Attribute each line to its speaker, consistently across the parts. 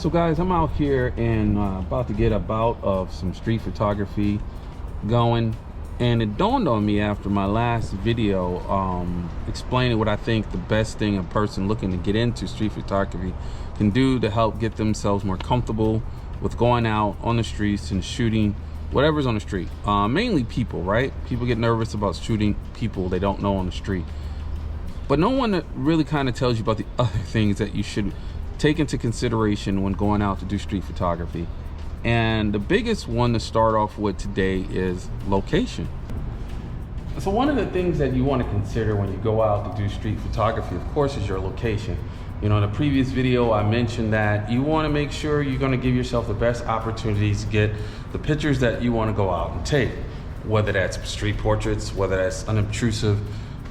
Speaker 1: So guys, I'm out here and about to get a bout of some street photography going, and it dawned on me after my last video explaining what I think the best thing a person looking to get into street photography can do to help get themselves more comfortable with going out on the streets and shooting whatever's on the street. Mainly people, right? People get nervous about shooting people they don't know on the street, but no one really kind of tells you about the other things that you should take into consideration when going out to do street photography. And the biggest one to start off with today is location. So one of the things that you want to consider when you go out to do street photography, of course, is your location. You know, in the previous video I mentioned that you want to make sure you're going to give yourself the best opportunities to get the pictures that you want to go out and take, whether that's street portraits, whether that's unobtrusive,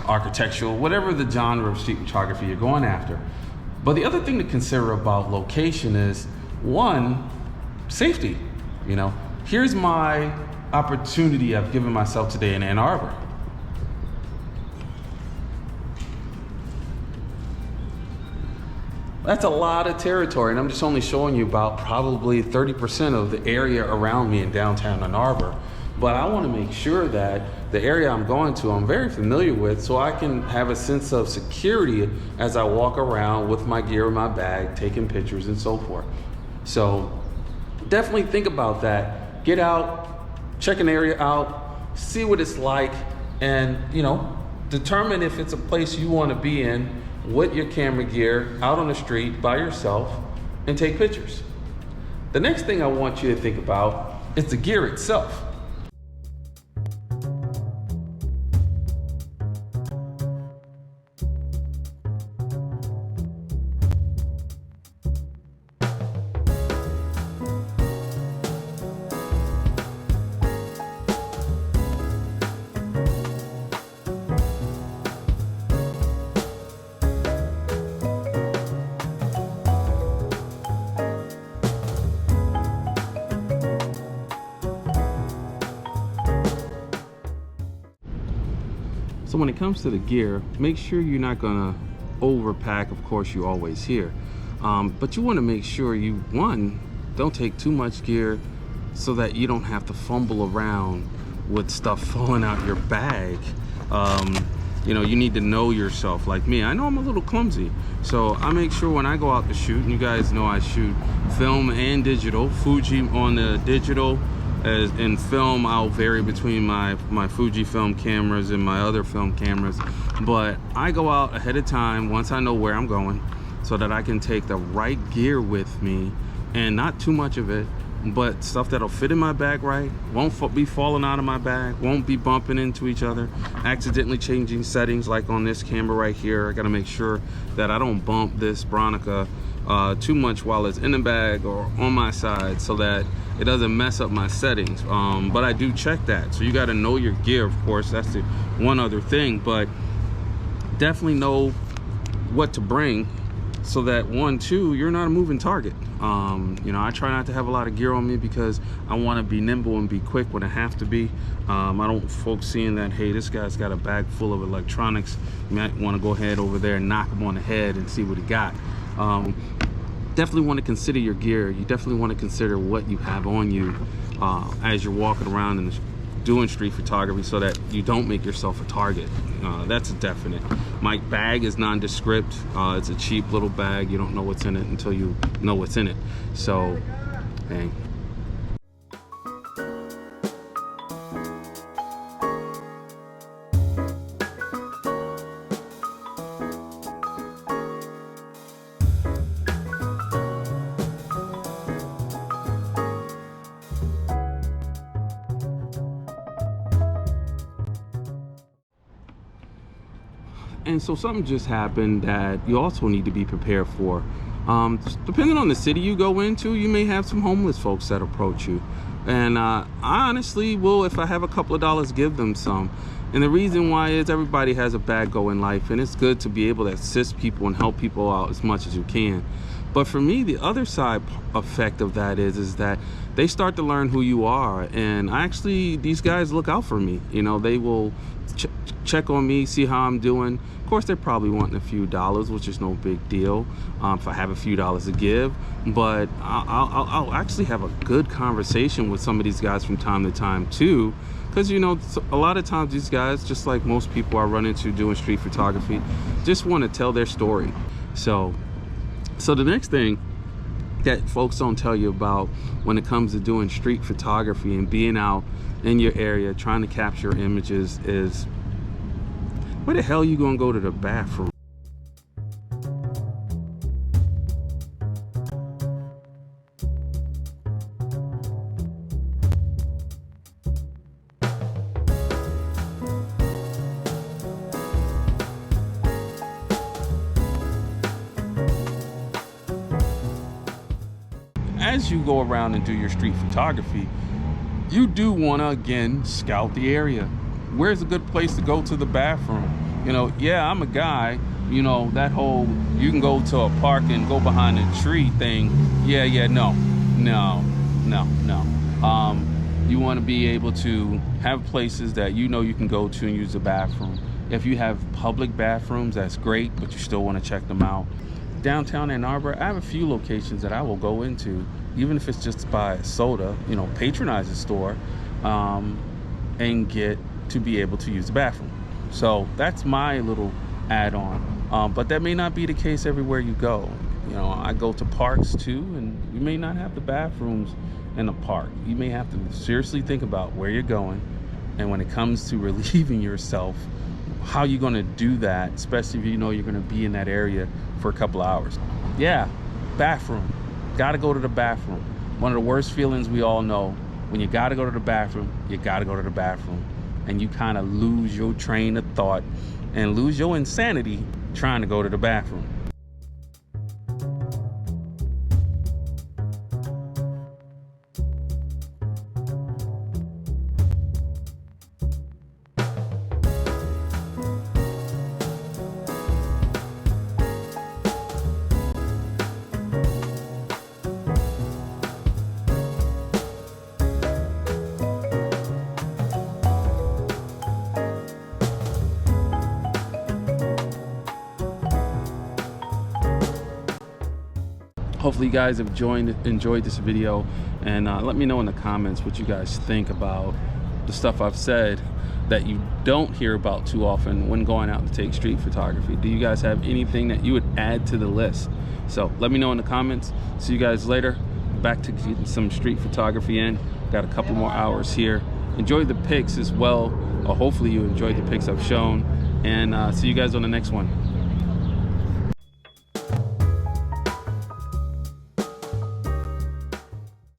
Speaker 1: architectural, whatever the genre of street photography you're going after. But the other thing to consider about location is, one, safety. You know, here's my opportunity I've given myself today in Ann Arbor. That's a lot of territory, and I'm just only showing you about probably 30% of the area around me in downtown Ann Arbor. But I want to make sure that the area I'm going to, I'm very familiar with, so I can have a sense of security as I walk around with my gear in my bag, taking pictures and so forth. So definitely think about that. Get out, check an area out, see what it's like, and determine if it's a place you want to be in with your camera gear out on the street by yourself and take pictures. The next thing I want you to think about is the gear itself. So when it comes to the gear, make sure you're not gonna overpack. Of course, you always hear, but you want to make sure you, one, don't take too much gear so that you don't have to fumble around with stuff falling out your bag. You need to know yourself. Like me, I know I'm a little clumsy, so I make sure when I go out to shoot, and you guys know I shoot film and digital, Fuji on the digital, in film I'll vary between my Fujifilm cameras and my other film cameras, but I go out ahead of time once I know where I'm going, so that I can take the right gear with me, and not too much of it, but stuff that'll fit in my bag right, won't be falling out of my bag, won't be bumping into each other, accidentally changing settings. Like on this camera right here, I gotta make sure that I don't bump this Bronica too much while it's in the bag or on my side, so that it doesn't mess up my settings. But I do check that, so you got to know your gear. Of course, that's the one other thing, but definitely know what to bring, so that you're not a moving target. I try not to have a lot of gear on me because I want to be nimble and be quick when I have to be. I don't want folks seeing that, hey, this guy's got a bag full of electronics, you might want to go ahead over there and knock him on the head and see what he got. Definitely want to consider your gear. You definitely want to consider what you have on you as you're walking around and doing street photography, so that you don't make yourself a target. That's a definite. My bag is nondescript. It's a cheap little bag. You don't know what's in it until you know what's in it. So, hey. And so something just happened that you also need to be prepared for. Depending on the city you go into, you may have some homeless folks that approach you. And I honestly will, if I have a couple of dollars, give them some. And the reason why is everybody has a bad go in life, and it's good to be able to assist people and help people out as much as you can. But for me, the other side effect of that is that they start to learn who you are. And actually, these guys look out for me. You know, they will check on me, see how I'm doing. Of course, they're probably wanting a few dollars, which is no big deal if I have a few dollars to give. But I'll actually have a good conversation with some of these guys from time to time too. Because, you know, a lot of times these guys, just like most people I run into doing street photography, just want to tell their story. So the next thing that folks don't tell you about when it comes to doing street photography and being out in your area trying to capture images is, where the hell are you gonna go to the bathroom? As you go around and do your street photography, you do want to again scout the area. Where's a good place to go to the bathroom? You know, yeah, I'm a guy, you know, that whole you can go to a park and go behind a tree thing, no. You want to be able to have places that you know you can go to and use the bathroom. If you have public bathrooms, that's great, but you still want to check them out. Downtown Ann Arbor, I have a few locations that I will go into, even if it's just to buy a soda, you know, patronize the store, and get to be able to use the bathroom. So that's my little add-on. But that may not be the case everywhere you go. You know, I go to parks too, and you may not have the bathrooms in a park. You may have to seriously think about where you're going, and when it comes to relieving yourself, how you're going to do that, especially if you know you're going to be in that area for a couple hours. Yeah, bathroom. Got to go to the bathroom. One of the worst feelings we all know, when you got to go to the bathroom, you got to go to the bathroom. And you kind of lose your train of thought and lose your insanity trying to go to the bathroom. Hopefully you guys have enjoyed this video, and let me know in the comments what you guys think about the stuff I've said that you don't hear about too often when going out to take street photography. Do you guys have anything that you would add to the list? So let me know in the comments. See you guys later. Back to getting some street photography in. Got a couple more hours here. Enjoy the pics as well. Hopefully you enjoyed the pics I've shown, and see you guys on the next one.